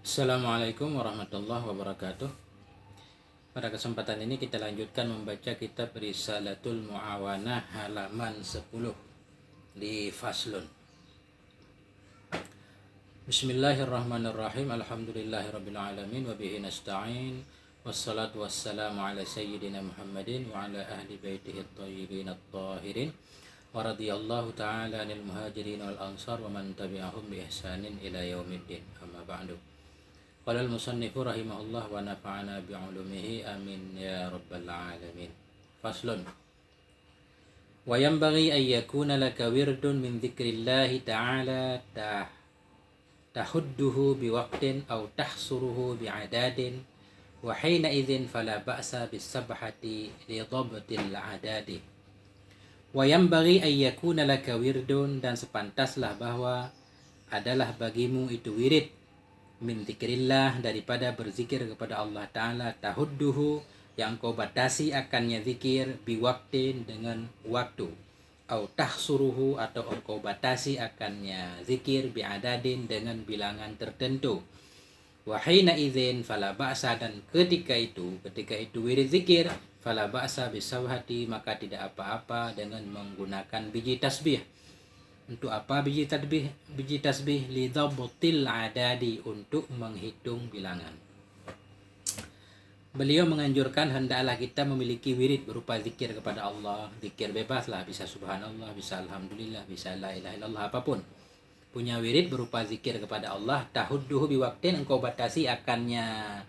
Assalamualaikum warahmatullahi wabarakatuh. Pada kesempatan ini kita lanjutkan membaca kitab Risalatul Muawanah halaman 10 di Faslun. Bismillahirrahmanirrahim. Alhamdulillahirabbil alamin wa bihi nasta'in. Wassalatu wassalamu ala sayyidina Muhammadin wa ala ahli baitihi at-tayyibin at-tahirin. Wa radhiyallahu ta'ala 'anil muhajirin wal ansar wa man tabi'ahum bi ihsanin ila yaumiddin. Amma ba'du. Qala al-musannifu rahimahullah wa nafa'ana bi'ulumihi amin ya rabbal alamin. Faslun. Wa yanbaghi an yakuna laka wirdun min dzikrillahi ta'ala tahudduhu biwaqtin aw tahsuruhu bi'adadin wa hina idzin fala ba'sa bis-sabhati li dhabtil adadi. Wa yanbaghi an yakuna laka wirdun, dan sepantaslah bahwa adalah bagimu itu wirid min dzikrillah, daripada berzikir kepada Allah Ta'ala, tahudduhu, yang kau batasi akannya zikir, biwaktin, dengan waktu, au tahsuruhu, atau kau batasi akannya zikir, biadadin, dengan bilangan tertentu. Wahina idzin fala ba'sa, dan ketika itu wirid zikir, fala ba'sa bisawhati, maka tidak apa-apa dengan menggunakan biji tasbih. Untuk apa biji tasbih? Lidhabtil adadi, untuk menghitung bilangan. Beliau menganjurkan hendaklah kita memiliki wirid berupa zikir kepada Allah. Zikir bebas lah, bisa subhanallah, bisa alhamdulillah, bisa la ilaha illallah, apapun. Punya wirid berupa zikir kepada Allah. Tahudduhu biwaktin, engkau batasi akannya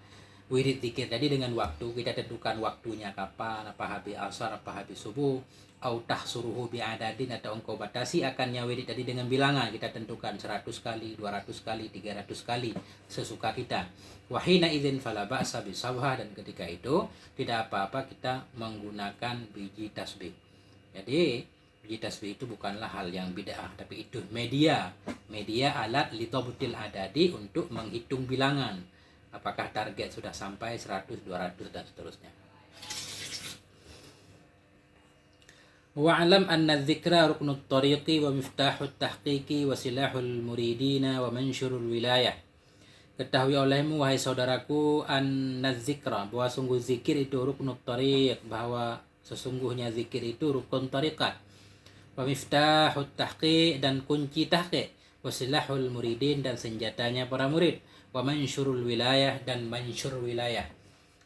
wirid zikir tadi dengan waktu. Kita tentukan waktunya kapan, apa habis asar, apa habis subuh. Au tahsuruhu bi'adadin, atau engkau batasi akannya wirid tadi dengan bilangan. Kita tentukan 100 kali, 200 kali, 300 kali, sesuka kita. Wahina idzin fala ba'sa bisawha, dan ketika itu tidak apa-apa kita menggunakan biji tasbih. Jadi biji tasbih itu bukanlah hal yang bid'ah, tapi itu media alat lidhabtil adadi, untuk menghitung bilangan. Apakah target sudah sampai 100, 200, dan seterusnya. Wa'lam anna dzikra ruknut tariqi wa miftahut tahqiqi wa silahul muridina wa mansyurul wilayah. Ketahui olehmu, wahai saudaraku, anna dzikra, bahwa sungguh zikir itu ruknut tariq, bahwa sesungguhnya zikir itu rukun tariqat. Wa miftahut tahqiq, dan kunci tahqiq. Wa silahul muridin, dan senjatanya para murid. Wa mansyurul wilayah, dan mansyur wilayah.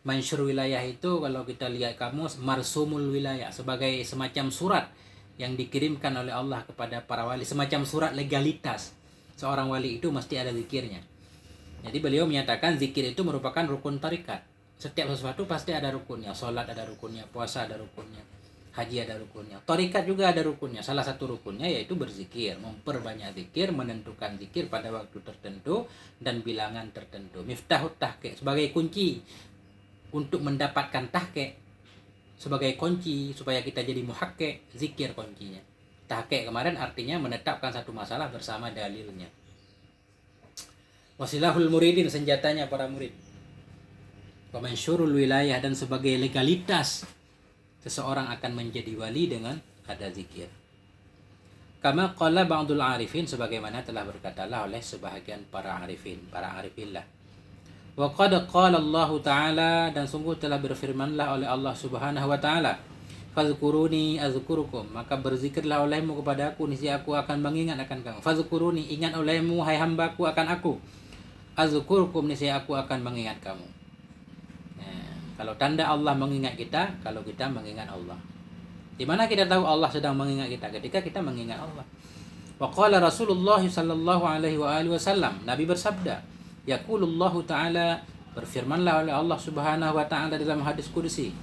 Mansyur wilayah itu kalau kita lihat kamus, marsumul wilayah, sebagai semacam surat yang dikirimkan oleh Allah kepada para wali, semacam surat legalitas. Seorang wali itu mesti ada zikirnya. Jadi beliau menyatakan zikir itu merupakan rukun tarikat. Setiap sesuatu pasti ada rukunnya. Sholat ada rukunnya, puasa ada rukunnya, haji ada rukunnya, tarikat juga ada rukunnya. Salah satu rukunnya yaitu berzikir, memperbanyak zikir, menentukan zikir pada waktu tertentu dan bilangan tertentu. Miftahut tahqiq, sebagai kunci untuk mendapatkan tahqiq, sebagai kunci supaya kita jadi muhakkik, zikir kuncinya. Tahqiq kemarin artinya menetapkan satu masalah bersama dalilnya. Wasilahul muridin, senjatanya para murid. Wa mansyurul wilayah, dan sebagai legalitas seseorang akan menjadi wali dengan ada zikir. Kama qala ba'dul arifin, sebagaimana telah berkatalah oleh sebahagian para arifillah. Wa qad qala Allah Ta'ala, dan sungguh telah berfirmanlah oleh Allah Subhanahu wa Ta'ala, fazkuruni azkurukum, maka berzikirlah olehmu kepada aku, niscaya aku akan mengingat akan kamu. Fazkuruni, ingat olehmu hai hambaku akan aku. Azkurukum, niscaya aku akan mengingat kamu. Kalau tanda Allah mengingat kita, kalau kita mengingat Allah. Di mana kita tahu Allah sedang mengingat kita? Ketika kita mengingat Allah. Wa qala Rasulullah sallallahu alaihi wa alihi wasallam, Nabi bersabda, yaqulullahu ta'ala, berfirmanlah oleh Allah Subhanahu wa ta'ala dalam hadis qudsi,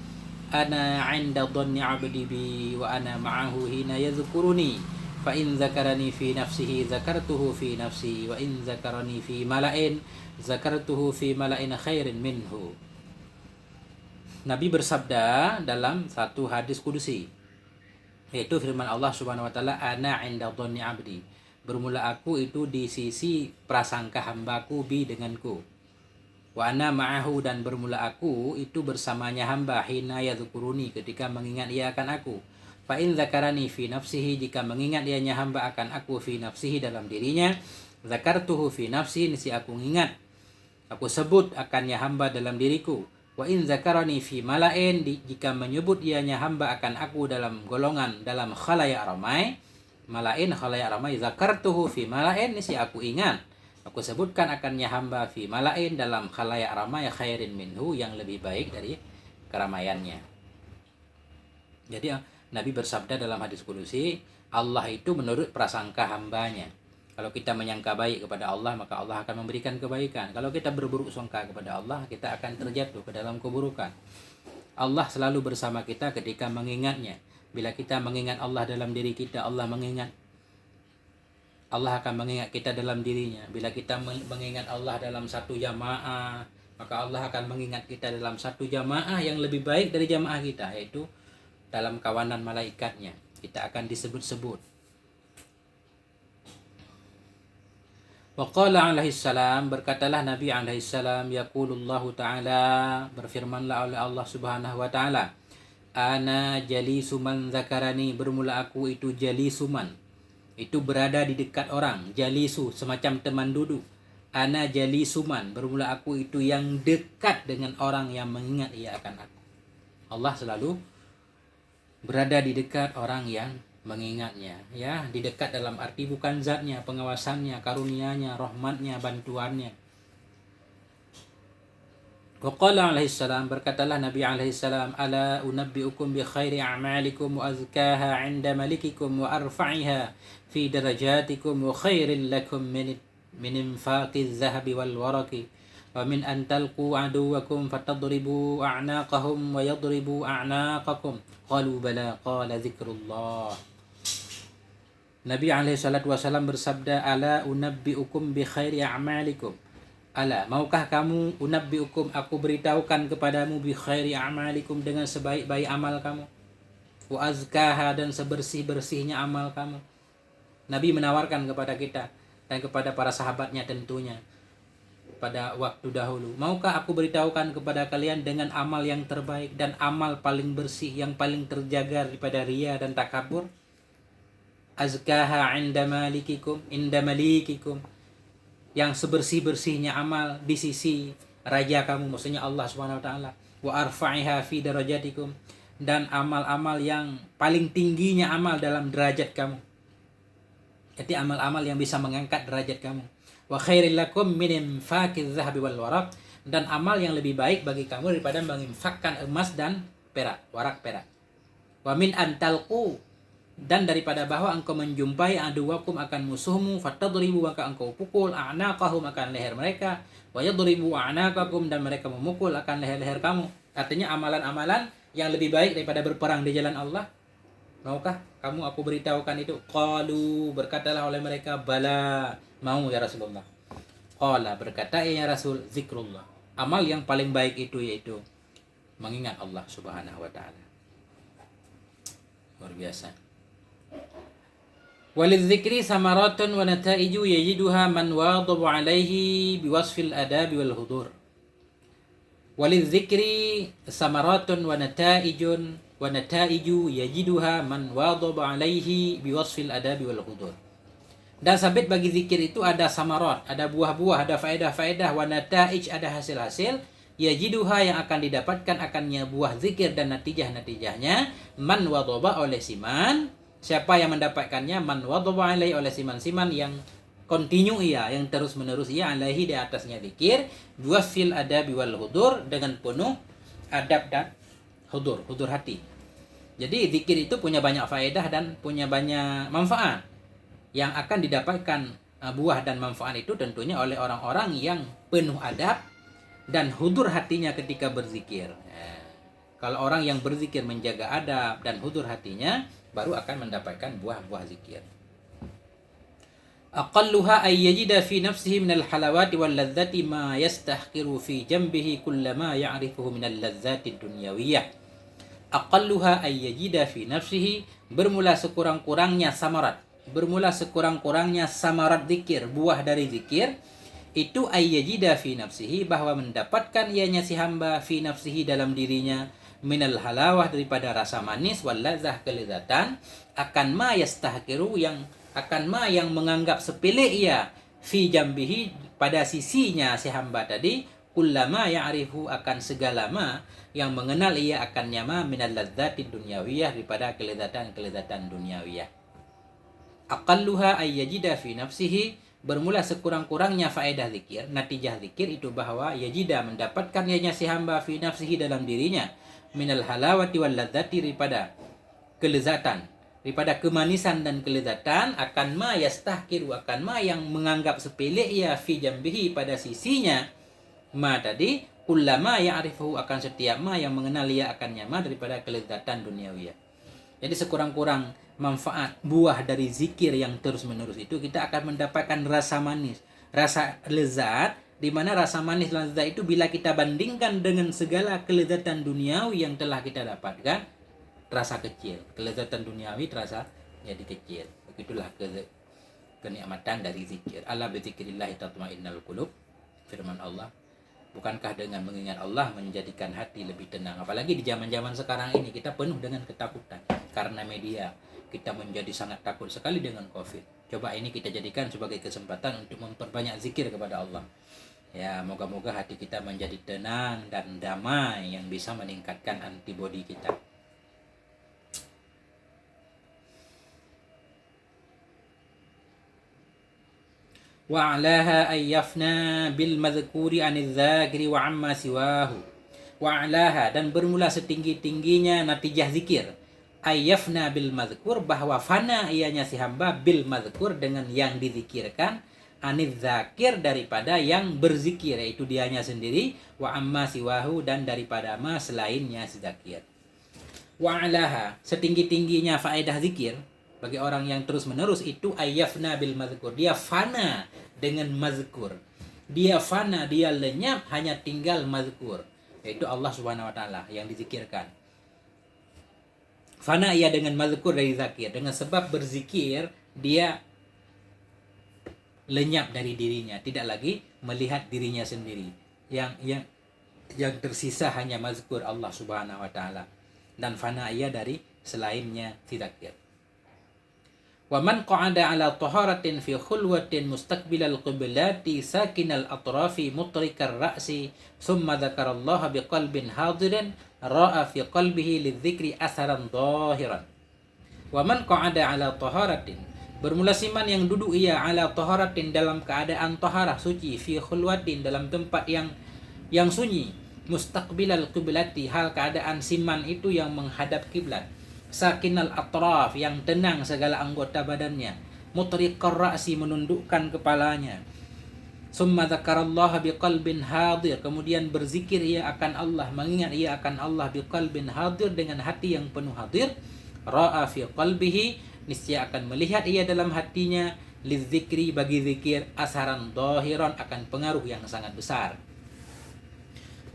ana 'inda dhanni 'abdi bi wa ana ma'ahu hina yadhkuruni fa in dzakarani fi nafsihi dzakartuhu fi nafsi wa in dzakarani fi mala'in dzakartuhu fi mala'in khairin minhu. Nabi bersabda dalam satu hadis kudusi, yaitu firman Allah Subhanahu wa taala, ana 'inda dhanni 'abdi, bermula aku itu di sisi prasangka hambaku bi denganku. Wa ana ma'ahu, dan bermula aku itu bersamanya hamba, hina yadhkuruni, ketika mengingat ia akan aku. Fa in dzakarani fi nafsihi, jika mengingat ianya hamba akan aku, fi nafsihi, dalam dirinya, Zakartuhu fi nafsi, nisi aku ingat Aku sebut akannya hamba dalam diriku. Wa in zakarani fi mala'in, jika menyebut ianya hamba akan aku dalam golongan, dalam khalayak ramai. Mala'in khalayak ramai, zakartuhu fi mala'in, ini aku ingat. Aku sebutkan akannya hamba fi mala'in, dalam khalayak ramai, khairin minhu, yang lebih baik dari keramaiannya. Jadi Nabi bersabda dalam hadis kudusi, Allah itu menurut prasangka hambanya. Kalau kita menyangka baik kepada Allah, maka Allah akan memberikan kebaikan. Kalau kita berburuk sangka kepada Allah, kita akan terjatuh ke dalam keburukan. Allah selalu bersama kita ketika mengingatnya. Bila kita mengingat Allah dalam diri kita, Allah mengingat. Allah akan mengingat kita dalam dirinya. Bila kita mengingat Allah dalam satu jamaah, maka Allah akan mengingat kita dalam satu jamaah yang lebih baik dari jamaah kita, yaitu dalam kawanan malaikatnya. Kita akan disebut-sebut. Waqala alaihi salam, berkatalah Nabi alaihi salam, yaqulullahu ta'ala, berfirmanlah oleh Allah subhanahu wa ta'ala, ana jalisu man zakarani, bermula aku itu jalisuman, itu berada di dekat orang. Jalisu, semacam teman duduk. Ana jalisuman, bermula aku itu yang dekat dengan orang yang mengingat ia akan aku. Allah selalu berada di dekat orang yang mengingatnya, ya, di dekat dalam arti bukan zatnya, pengawasannya, karunianya, rahmatnya, bantuannya. Waqala alaihi salam, berkatalah Nabi alaihi salam, ala unabbiukum bi khairi a'malikum wa azkaha 'inda malikikum wa arfa'iha fi darajatikum wa khairil lakum min infaqiz zahabi wal waraqi wa min an talqu aduwakum fatadribu a'naqahum wa yadribu a'naqakum. Qalu bala, qala zikrullah. Nabi alaihi salatu wasallam bersabda, ala unabbiukum bi khairi a'malikum. Ala, maukah kamu, unabbiukum, aku beritahukan kepadamu, bi khairi a'malikum, dengan sebaik-baik amal kamu, wa azkaha, dan sebersih-bersihnya amal kamu. Nabi menawarkan kepada kita dan kepada para sahabatnya tentunya pada waktu dahulu, maukah aku beritahukan kepada kalian dengan amal yang terbaik dan amal paling bersih, yang paling terjaga daripada riya dan takabur. Azkaha inda malikikum, yang sebersih-bersihnya amal di sisi raja kamu, maksudnya Allah Subhanahu wa taala. Wa arfa'iha fi darajatikum, dan amal-amal yang paling tingginya amal dalam derajat kamu. Jadi amal-amal yang bisa mengangkat derajat kamu. Wa khairil lakum min infaqiz zahabi wal waraq, dan amal yang lebih baik bagi kamu daripada menginfakkan emas dan perak, warak perak. Wa min antalqu, dan daripada bahwa engkau menjumpai aduwakum, akan musuhmu, fatadribu, maka engkau pukul, a'naqahum, akan leher mereka, wa yadribu a'naqakum, dan mereka memukul akan leher-leher kamu. Artinya amalan-amalan yang lebih baik daripada berperang di jalan Allah. Maukah kamu aku beritahukan itu? Qalu, berkatalah oleh mereka, bala, mau ya Rasulullah. Qala, berkata ya Rasul, zikrullah, amal yang paling baik itu yaitu mengingat Allah Subhanahu wa taala. Luar biasa. Walidzikri samaratun wa nataiju yajiduha man wadhabu alaihi biwasfil adabi wal hudur. Walidzikri samaratun wa nataiju yajiduha man wadhabu alaihi biwasfil adabi wal hudur. Dan sabit bagi zikir itu ada samarat, ada buah-buah, ada faedah-faedah, wa nataij, ada hasil-hasil, yajiduha, yang akan didapatkan akannya buah zikir dan natijah-natijahnya, man wadhaba, oleh siman. Siapa yang mendapatkannya? Man wadhaba alaihi, oleh siman-siman yang kontinu ia, yang terus-menerus ia, alaihi, di atasnya zikir, biwasfil adabi wal hudur, dengan penuh adab dan hudur hati. Jadi zikir itu punya banyak faedah dan punya banyak manfaat. Yang akan didapatkan buah dan manfaat itu tentunya oleh orang-orang yang penuh adab dan hudur hatinya ketika berzikir. Kalau orang yang berzikir menjaga adab dan hudur hatinya, baru akan mendapatkan buah-buah zikir. Aqalluha ay yajida fi nafsihi min al-halawati wal ladzati ma yastahqiru fi janbihi kullama ya'rifuhu min al-ladzati dunyawiyah. Aqalluha ay yajida fi nafsihi, bermula sekurang-kurangnya samarat, zikir, buah dari zikir itu, ayyajida fi nafsihi, bahwa mendapatkan ianya si hamba, fi nafsihi, dalam dirinya, minal halawah, daripada rasa manis, wal ladzah, kelezatan, akan ma yastahqiru, yang menganggap sepele ia, fi jambihi, pada sisinya si hamba tadi, kullama ya'rifu akan segala ma yang mengenal ia akannya ma minal ladzati dunyawiyah, daripada kelezatan duniawiyah. Aqalluha ayyajida fi nafsihi, bermula sekurang-kurangnya faedah zikir, natijah zikir itu bahwa yajida mendapatkan ianya si hamba fi nafsihi dalam dirinya minal halawati wal ladzati, daripada kelezatan, daripada kemanisan dan kelezatan, akan ma yastahkiru, akan ma yang menganggap sepele ia fi jambihi pada sisinya ma tadi, kullama ya'rifu akan setiap ma yang mengenal ia akannya ma daripada kelezatan duniawiyah. Jadi sekurang-kurang manfaat buah dari zikir yang terus-menerus itu, kita akan mendapatkan rasa manis, rasa lezat, di mana rasa manis dan lezat itu bila kita bandingkan dengan segala kelezatan duniawi yang telah kita dapatkan, terasa kecil. Kelezatan duniawi terasa jadi kecil. Begitulah kenikmatan dari zikir. Ala bi dzikrillah tatmainnul qulub. Firman Allah, bukankah dengan mengingat Allah menjadikan hati lebih tenang? Apalagi di zaman-zaman sekarang ini kita penuh dengan ketakutan karena media. Kita menjadi sangat takut sekali dengan COVID. Coba ini kita jadikan sebagai kesempatan untuk memperbanyak zikir kepada Allah. Ya, moga-moga hati kita menjadi tenang dan damai yang bisa meningkatkan antibodi kita. Wa'alaha ayyafna bil madhkuri anil dzakiri wa amma siwahu. Wa'alaha, dan bermula setinggi-tingginya natijah zikir. Ayyafna bil madhkur, bahwa fana ianya si hamba bil madhkur dengan yang dizikirkan, anil dzakir daripada yang berzikir, yaitu dianya sendiri, wa amma siwahu, dan daripada ma selainnya si zakir. Wa'alaha, setinggi-tingginya faedah zikir bagi orang yang terus-menerus itu ayyafna bil mazkur, dia fana dengan mazkur. Dia fana, dia lenyap, hanya tinggal mazkur, yaitu Allah Subhanahu wa taala yang dizikirkan. Fana ia dengan mazkur dari zakir, dengan sebab berzikir dia lenyap dari dirinya, tidak lagi melihat dirinya sendiri. Yang tersisa hanya mazkur Allah Subhanahu wa taala, dan fana ia dari selainnya tidak zakir. Wa man qa'ada ala taharatin fi khulwatin mustaqbilal qiblati sakinal atrafi mutrikar ra'si thumma dzakarallaha biqalbin hadirin ra'a fi qalbihi lidzikri asaran dhahiran. Wa man qa'ada ala taharatin, bermula siman yang duduk ia ala taharatin dalam keadaan taharah suci, fi khulwatin dalam tempat yang sunyi, mustaqbilal qiblati hal keadaan siman itu yang menghadap kiblat, sakinal atraf yang tenang segala anggota badannya, mutriqar ra'si menundukkan kepalanya, summa dzakarallaha biqalbin hadir, kemudian berzikir ia akan Allah, mengingat ia akan Allah, biqalbin hadir dengan hati yang penuh hadir, ra'a fi qalbihi, niscaya akan melihat ia dalam hatinya, lidzikri bagi zikir, asaran dhahiran akan pengaruh yang sangat besar.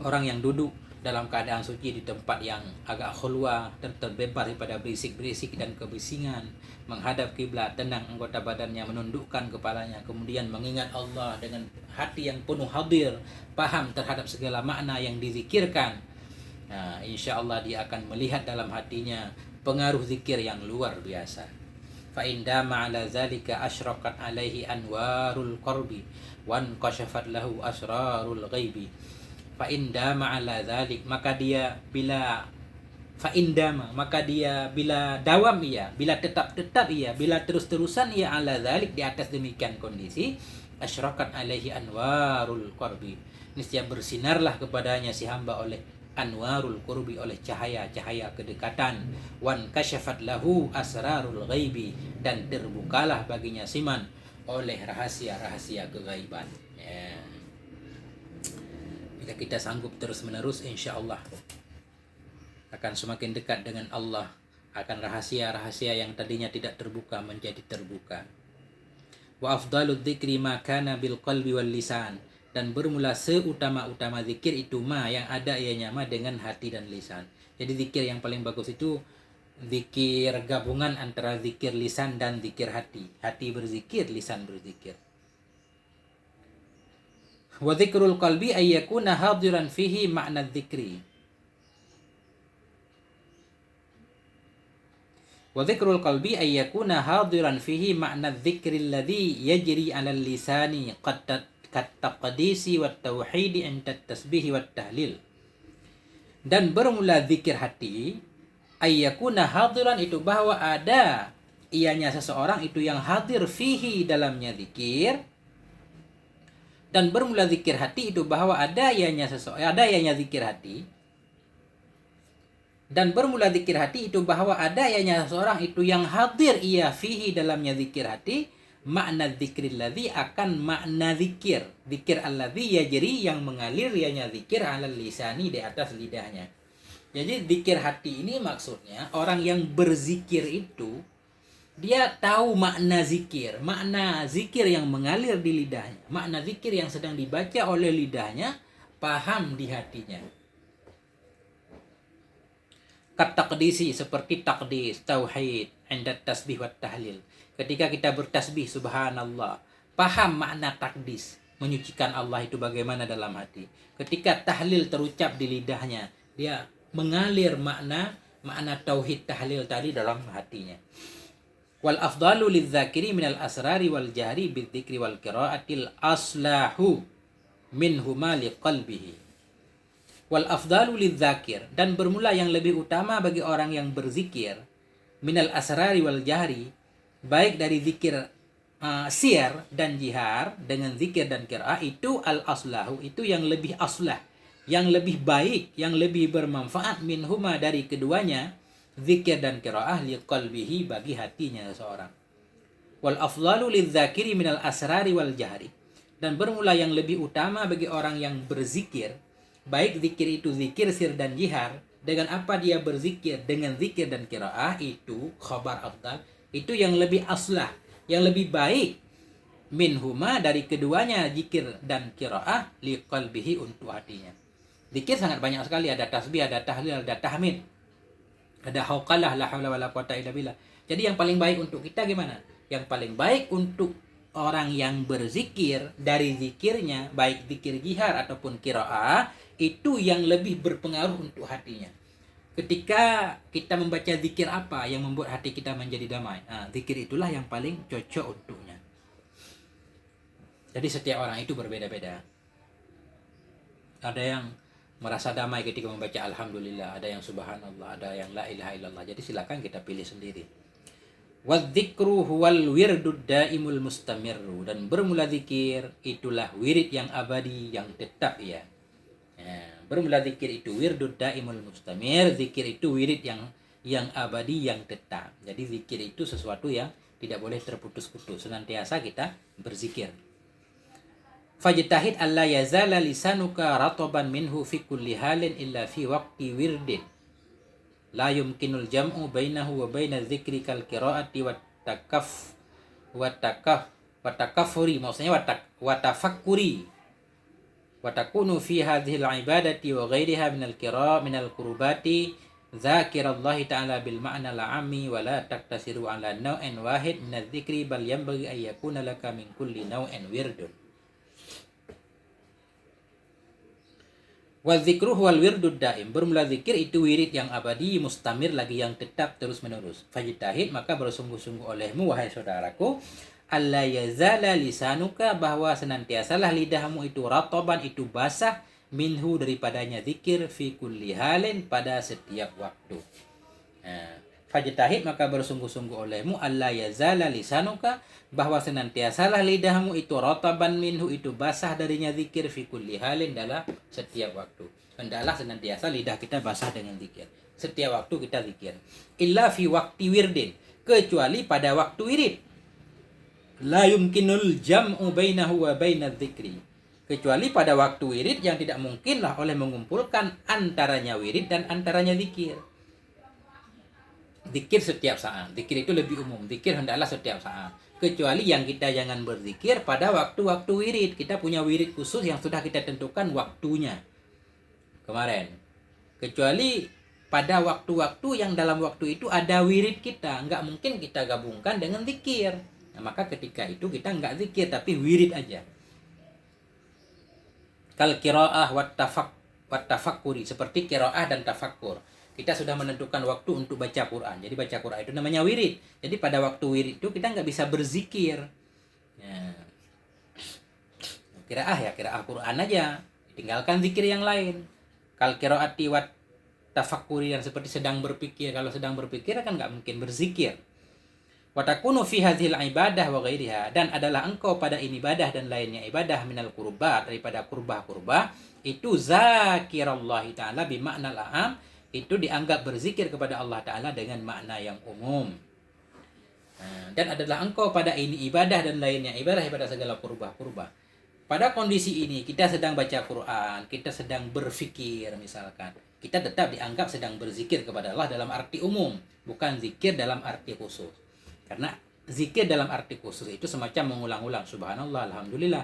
Orang yang duduk dalam keadaan suci di tempat yang agak khulwah dan terbebas daripada berisik-berisik dan kebisingan, menghadap kiblat, tenang anggota badannya, menundukkan kepalanya, kemudian mengingat Allah dengan hati yang penuh hadir, paham terhadap segala makna yang dizikirkan. Nah, insya Allah dia akan melihat dalam hatinya pengaruh zikir yang luar biasa. Fa indama ala zalika asyraqat alaihi anwarul qarbi wan kashafat lahu asrarul ghaibi. Fa indama ala zalik, maka dia bila dawam ia, bila tetap ia, bila terus-terusan ia ala zalik, di atas demikian kondisi, asyraqat alaihi anwarul qarbi, niscaya bersinarlah kepadanya si hamba oleh anwarul qurbi, oleh cahaya-cahaya kedekatan, wan kasyafat lahu asrarul ghaibi, dan terbukalah baginya siman oleh rahasia-rahasia kegaiban. Ya. Jika kita sanggup terus-menerus, insya Allah akan semakin dekat dengan Allah, akan rahasia-rahasia yang tadinya tidak terbuka menjadi terbuka. Wa afdalud dzikri ma kana bil qalbi wal lisan, dan bermula seutama-utama zikir itu ma yang ada ianya ma dengan hati dan lisan. Jadi zikir yang paling bagus itu zikir gabungan antara zikir lisan dan zikir hati. Hati berzikir, lisan berzikir. Wa dzikrul qalbi ay yakuna hadiran fihi ma'na dzikri. Wa dzikrul qalbi ay yakuna hadiran fihi ma'na dzikri alladhi yajri 'ala al-lisani qad kat taqdisi wat tauhidi inda tasbih wat tahlil. Dan bermula zikir hati ayyakuna hadiran itu bahwa ada ianya seseorang itu yang hadir fihi dalamnya zikir. Dan bermula zikir hati itu bahwa ada ianya zikir hati. Dan bermula zikir hati itu bahwa ada ianya seseorang itu yang hadir ia fihi dalamnya zikir hati. Makna zikril ladzi akan makna zikir. Zikir alladzi yajri yang mengalir ianya zikir alal lisani di atas lidahnya. Jadi zikir hati ini maksudnya orang yang berzikir itu dia tahu makna zikir yang mengalir di lidahnya, makna zikir yang sedang dibaca oleh lidahnya, paham di hatinya. Kat taqdisi seperti takdis, tauhid, inda tasbih wat tahlil. Ketika kita bertasbih subhanallah, paham makna takdis, menyucikan Allah itu bagaimana dalam hati. Ketika tahlil terucap di lidahnya, dia mengalir makna tauhid tahlil tadi dalam hatinya. Wal afdalu lidzakiri minal asrari wal jahri bidzikri wal qiraatil aslahu minhuma liqalbihi. Wal afdalu lidzakir, dan bermula yang lebih utama bagi orang yang berzikir minal asrari wal jahri, baik dari zikir sir dan jihar dengan zikir dan qiraah, itu al aslahu, itu yang lebih aslah, yang lebih baik, yang lebih bermanfaat minhuma dari keduanya, zikir dan qiraah, liqalbihi bagi hatinya seseorang. Wal afdalu lidzakiri minal asrari wal jahri, dan bermula yang lebih utama bagi orang yang berzikir, baik zikir itu zikir sir dan jihar, dengan apa dia berzikir, dengan zikir dan qiraah, itu khabar afdal, itu yang lebih aslah, yang lebih baik minhuma dari keduanya, zikir dan qiraah, liqalbihi untuk hatinya. Zikir sangat banyak sekali, ada tasbih, ada tahlil, ada tahmid, ada hauqalah, la haula wala quwata illa billah. Jadi yang paling baik untuk kita gimana? Yang paling baik untuk orang yang berzikir, dari zikirnya, baik zikir jihar ataupun qiraah, itu yang lebih berpengaruh untuk hatinya. Ketika kita membaca zikir apa yang membuat hati kita menjadi damai, zikir itulah yang paling cocok untuknya. Jadi setiap orang itu berbeda-beda. Ada yang merasa damai ketika membaca alhamdulillah, ada yang subhanallah, ada yang la ilaha illallah. Jadi silakan kita pilih sendiri. Wadzikru huwal wirdud daimul mustamirru, dan bermula zikir itulah wirid yang abadi, yang tetap ya. Bermula zikir itu wirdud daimul mustamir, zikir itu wirid yang abadi, yang tetap. Jadi zikir itu sesuatu yang tidak boleh terputus-putus, senantiasa kita berzikir. Fajtahid alla yazala lisanuka rataban minhu fi kulli halin illa fi waqti wirdin la yumkinul jam'u bainahu wa baina dzikri kal qiraati wat takafuri, maksudnya wa tafakkuri wa takunu fi hadhihi al ibadati wa ghairiha min al qurubati dzakirallahi ta'ala bil ma'na al 'ammi wa la taktasiru ala naw'in wahid min adz-dzikri bal yanbaghi an yakuna laka min kulli naw'in wirdun. Wa dzikru huwal wirdud daim, bermula zikir itu wirid yang abadi, mustamir lagi, yang tetap terus menerus. Fajtahid, maka bersungguh-sungguh olehmu wahai saudaraku, alla yazala lisanuka, bahwa senantiasalah lidahmu itu rataban, itu basah, minhu daripadanya zikir, fi kulli halin pada setiap waktu. Fajtahid, maka bersungguh-sungguh olehmu, alla yazala lisanuka, bahwa senantiasalah lidahmu itu rataban minhu, itu basah darinya zikir, fi kulli halin dalam setiap waktu. Hendaklah senantiasa lidah kita basah dengan zikir. Setiap waktu kita zikir. Illa fi waqti wirdin, kecuali pada waktu wirid. La yumkinul jam'u bainahu wa bainadz dzikri, kecuali pada waktu wirid yang tidak mungkinlah oleh mengumpulkan antaranya wirid dan antaranya zikir. Zikir setiap saat. Zikir itu lebih umum. Zikir hendaklah setiap saat. Kecuali yang kita jangan berzikir pada waktu-waktu wirid. Kita punya wirid khusus yang sudah kita tentukan waktunya kemarin. Kecuali pada waktu-waktu yang dalam waktu itu ada wirid kita. Nggak mungkin kita gabungkan dengan zikir. Nah, maka ketika itu kita nggak zikir tapi wirid aja. Kal qiraah wat tafakkuri, seperti qiraah dan tafakkur. Kita sudah menentukan waktu untuk baca Quran. Jadi baca Quran itu namanya wirid. Jadi pada waktu wirid itu kita nggak bisa berzikir. Ya. qiraah ya qiraah Quran aja, tinggalkan zikir yang lain. Kal qiraati wat tafakkuri, yang seperti sedang berpikir. Kalau sedang berpikir kan nggak mungkin berzikir. Wa takunu fi hadhil ibadah wa ghairiha, dan adalah engkau pada ini ibadah dan lainnya ibadah minal qurbat, daripada kurba itu zakirallahi ta'ala bi makna al-am, itu dianggap berzikir kepada Allah Ta'ala dengan makna yang umum. Dan adalah engkau pada ini ibadah dan lainnya ibadah pada segala kurba. Pada kondisi ini kita sedang baca Quran, kita sedang berfikir misalkan, kita tetap dianggap sedang berzikir kepada Allah dalam arti umum, bukan zikir dalam arti khusus. Karena zikir dalam arti khusus itu semacam mengulang-ulang subhanallah, alhamdulillah.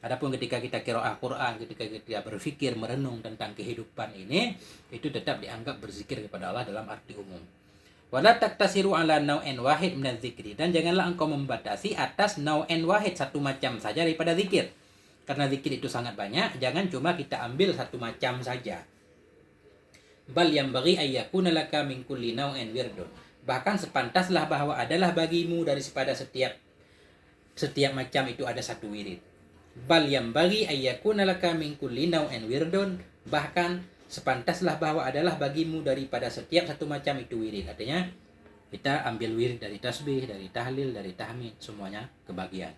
Adapun ketika kita qiraah Quran, ketika kita berfikir, merenung tentang kehidupan ini, itu tetap dianggap berzikir kepada Allah dalam arti umum. Wala taktasiru ala nau'in wahid minaz zikri, dan janganlah engkau membatasi atas nau'in wahid, satu macam saja daripada zikir. Karena zikir itu sangat banyak, jangan cuma kita ambil satu macam saja. Bal yambaghi ayyakuna laka min kulli nau'in wirdun. Bahkan sepantaslah bahwa adalah bagimu daripada setiap macam itu ada satu wirid. Bal yambaghi ayyakuna laka min kulli nau'in wirdun. Bahkan sepantaslah bahwa adalah bagimu daripada setiap satu macam itu wirid. Artinya kita ambil wirid dari tasbih, dari tahlil, dari tahmid, semuanya kebagian.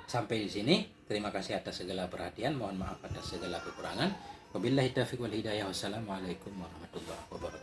Sampai di sini. Terima kasih atas segala perhatian. Mohon maaf atas segala kekurangan. Wabillahi taufiq wal hidayah. Wassalamualaikum warahmatullahi wabarakatuh.